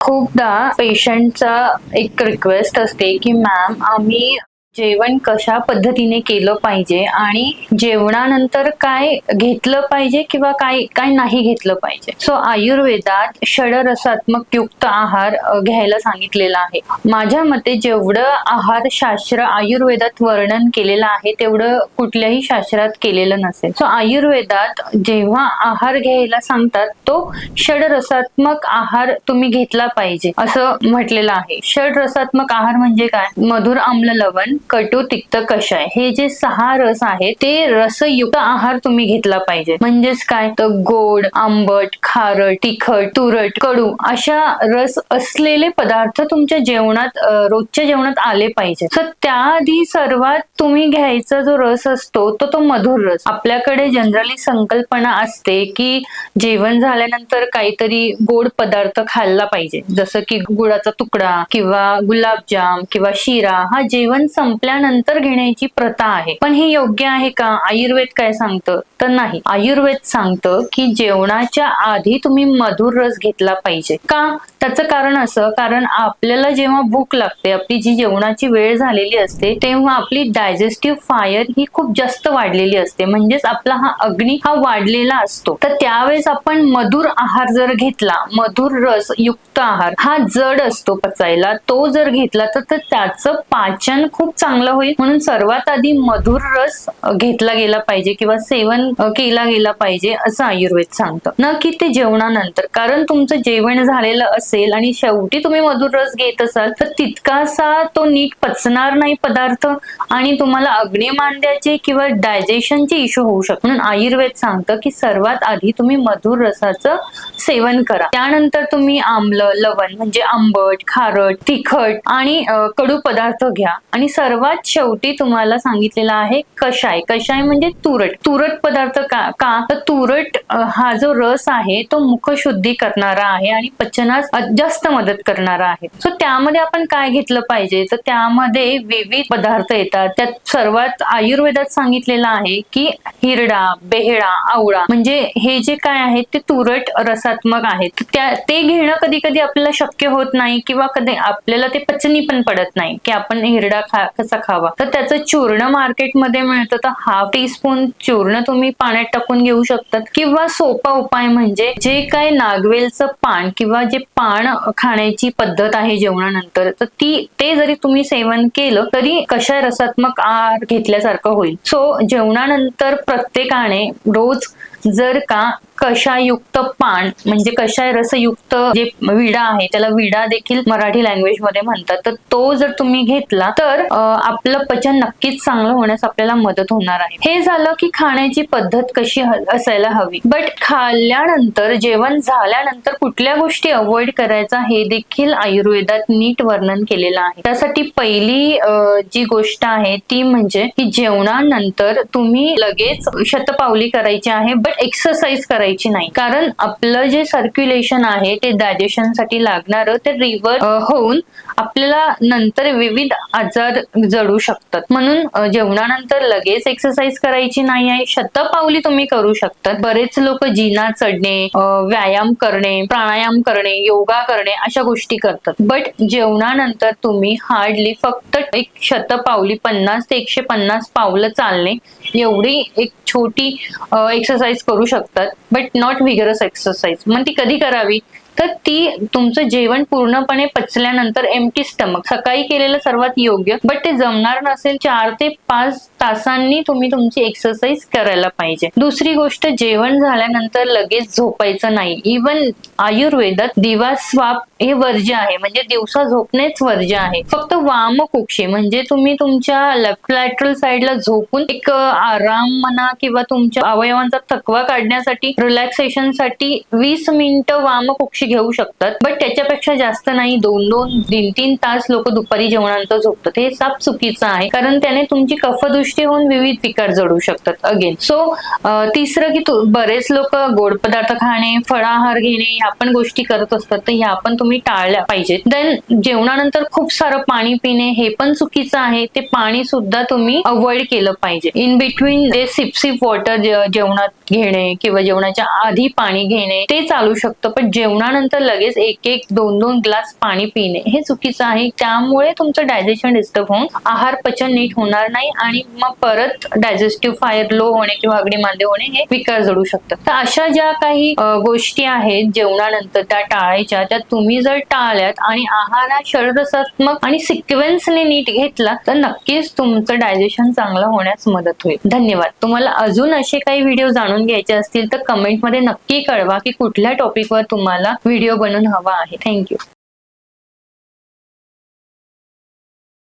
खूपदा पेशंटचा एक रिक्वेस्ट असते की मॅम आम्ही जेवण कशा पद्धतीने केलं पाहिजे आणि जेवणानंतर काय घेतलं पाहिजे किंवा काय काय नाही घेतलं पाहिजे. सो आयुर्वेदात षडरसात्मक युक्त आहार घ्यायला सांगितलेला आहे. माझ्या मते जेवढं आहार शास्त्र आयुर्वेदात वर्णन केलेलं आहे तेवढं कुठल्याही शास्त्रात केलेलं नसेल. सो आयुर्वेदात जेव्हा आहार घ्यायला सांगतात तो षडरसात्मक आहार तुम्ही घेतला पाहिजे असं म्हटलेलं आहे. षडरसात्मक आहार म्हणजे काय? मधुर, आम्ल, लवण, कटू, तिक्त, कषाय हे जे 6 रस आहेत ते रसयुक्त आहार तुम्ही घेतला पाहिजे. म्हणजेच काय तर गोड, आंबट, खारट, तिखट, तुरट, कडू अशा रस असलेले पदार्थ तुमच्या जेवणात रोजच्या जेवणात आले पाहिजे. तर त्याआधी सर्वात तुम्ही घ्यायचा जो रस असतो तो मधुर रस. आपल्याकडे जनरली संकल्पना असते की जेवण झाल्यानंतर काहीतरी गोड पदार्थ खाल्ला पाहिजे, जसं की गुळाचा तुकडा किंवा गुलाबजाम किंवा शिरा हा जेवण संपल्यानंतर घेण्याची प्रथा आहे. पण हे योग्य आहे का? आयुर्वेद काय सांगतं तर नाही. आयुर्वेद सांगतं की जेवणाच्या आधी तुम्ही मधुर रस घेतला पाहिजे. का? त्याचं कारण असं, कारण आपल्याला जेव्हा भूक लागते, आपली जी जेवणाची वेळ झालेली असते तेव्हा आपली डायजेस्टिव्ह फायर ही खूप जास्त वाढलेली असते. म्हणजेच आपला हा अग्नी हा वाढलेला असतो. तर त्यावेळेस आपण मधुर आहार जर घेतला, मधुर रस युक्त आहार हा जड असतो पचायला, तो जर घेतला तर त्याचं पाचन खूप चांगलं होईल. म्हणून सर्वात आधी मधुर रस घेतला गेला पाहिजे किंवा सेवन केला गेला पाहिजे असं आयुर्वेद सांगतं. न की ते जेवणानंतर. कारण तुमचं जेवण झालेलं असेल आणि शेवटी तुम्ही मधुर रस घेत असाल तर तितकासा तो नीट पचणार नाही पदार्थ आणि तुम्हाला अग्निमांद्याचे किंवा डायजेशनचे इश्यू होऊ शकतात. म्हणून आयुर्वेद सांगतं की सर्वात आधी तुम्ही मधुर रसाचं सेवन करा. त्यानंतर तुम्ही आम्ल, लवण म्हणजे आंबट, खारट, तिखट आणि कडू पदार्थ घ्या. आणि सर्वात शेवटी तुम्हाला सांगितलेला आहे कषाय. कषाय म्हणजे तुरट. तुरट पदार्थ का तर तुरट हा जो रस आहे तो मुखशुद्धी करणारा आहे आणि पचनास जास्त मदत करणारा आहे. सो त्यामध्ये आपण काय घेतलं पाहिजे तर त्यामध्ये विविध पदार्थ येतात. त्यात सर्वात आयुर्वेदात सांगितलेलं आहे की हिरडा, बेहडा, आवळा म्हणजे हे जे काय आहेत ते तुरट रसात्मक आहेत. ते घेणं कधी कधी आपल्याला शक्य होत नाही किंवा कधी आपल्याला ते पचनी पण पडत नाही की आपण हिरडा कसा खावा. तर त्याचं चूर्ण मार्केटमध्ये मिळतं, तर हाफ टीस्पून चूर्ण तुम्ही पाण्यात टाकून घेऊ शकतात. किंवा सोपा उपाय म्हणजे जे काय नागवेलचं पान किंवा जे पान खाण्याची पद्धत आहे जेवणानंतर, तर ते जरी तुम्ही सेवन केलं तरी कषाय रसात्मक आहार घेतल्यासारखं होईल. सो जेवणानंतर प्रत्येकाने रोज जर का कषायुक्त पान म्हणजे कषाय रसयुक्त जे विडा आहे, त्याला विडा देखील मराठी लँग्वेज मध्ये म्हणतात, तर तो जर तुम्ही घेतला तर आपलं पचन नक्कीच चांगलं होण्यास आपल्याला मदत होणार आहे. हे झालं की खाण्याची पद्धत कशी असायला हवी. बट खाल्ल्यानंतर, जेवण झाल्यानंतर कुठल्या गोष्टी अवॉइड करायचा हे देखील आयुर्वेदात नीट वर्णन केलेलं आहे. त्यासाठी पहिली जी गोष्ट आहे ती म्हणजे की जेवणानंतर तुम्ही लगेच शतपावली करायची आहे, बट एक्सरसाइज करायची नाही. कारण आपलं जे सर्क्युलेशन आहे ते डायजेशन साठी लागणार ते रिव्हर होऊन आपल्याला नंतर विविध आजार जडू शकतात. म्हणून जेवणानंतर लगेच एक्सरसाइज करायची नाही आहे. शतपावली तुम्ही करू शकता. बरेच लोक जिना चढणे, व्यायाम करणे, प्राणायाम करणे, योगा करणे अशा गोष्टी करतात. बट जेवणानंतर तुम्ही हार्डली फक्त एक शतपावली 50 ते 150 पावलं चालणे एवढी एक छोटी एक्सरसाइज करू शकतात. But not vigorous exercise. मग ती कधी करावी तर ती तुमचं जेवण पूर्णपणे पचल्यानंतर एम्प्टी स्टमक सकाळी केलेलं सर्वात योग्य. बट ते जमणार नसेल 4 ते 5 तासांनी तुम्ही तुमची एक्सरसाइज करायला पाहिजे. दुसरी गोष्ट, जेवण झाल्यानंतर लगेच झोपायचं नाही. इवन आयुर्वेदात दिवास्वाप हे वर्ज्य आहे, म्हणजे दिवसा झोपणेच वर्ज्य आहे. फक्त वामकुक्षी म्हणजे तुम्ही तुमच्या लेफ्ट लॅटरल साइडला झोपून एक आराम म्हणा किंवा तुमच्या अवयवांचा थकवा काढण्यासाठी, रिलॅक्सेशन साठी 20 मिनिटं वामकुक्षी घेऊ शकतात. बट त्याच्यापेक्षा जास्त नाही. 2-2, 3-3 तास लोक दुपारी जेवणानंतर झोपतात. हे साप चुकीचं आहे, कारण त्याने तुमची कफदृष्टी होऊन विविध विकार जडू शकतात अगेन. सो तिसरं की बरेच लोक गोड पदार्थ खाणे, फळाहार घेणे ह्या पण गोष्टी करत असतात, तर ह्या पण तुम्ही टाळल्या पाहिजेत. देन जेवणानंतर खूप सारं पाणी पिणे हे पण चुकीचं आहे. ते पाणी सुद्धा तुम्ही अवॉइड केलं पाहिजे. इन बिटवीन जे सिप वॉटर जेवणात घेणे किंवा जेवणाच्या आधी पाणी घेणे ते चालू शकतं, पण जेवणानंतर लगेच 1-2 ग्लास पाणी पिणे हे चुकीचं आहे. त्यामुळे तुमचं डायजेशन डिस्टर्ब होऊन आहार पचन नीट होणार नाही आणि मग परत डायजेस्टिव्ह फायर लो होणे किंवा अगदी मांदे होणे हे विकार जडू शकतात. तर अशा ज्या काही गोष्टी आहेत जेवणानंतर त्या टाळायच्या, त्या तुम्ही जर टाळल्यात आणि आहार हा षडरसात्मक आणि सिक्वेन्सने नीट घेतला तर नक्कीच तुमचं डायजेशन चांगलं होण्यास मदत होईल. धन्यवाद. तुम्हाला अजून असे काही व्हिडिओ जाणून घ्यायचे असतील तर कमेंटमध्ये नक्की कळवा की कुठल्या टॉपिकवर तुम्हाला व्हिडिओ बनवून हवा आहे. थँक्यू.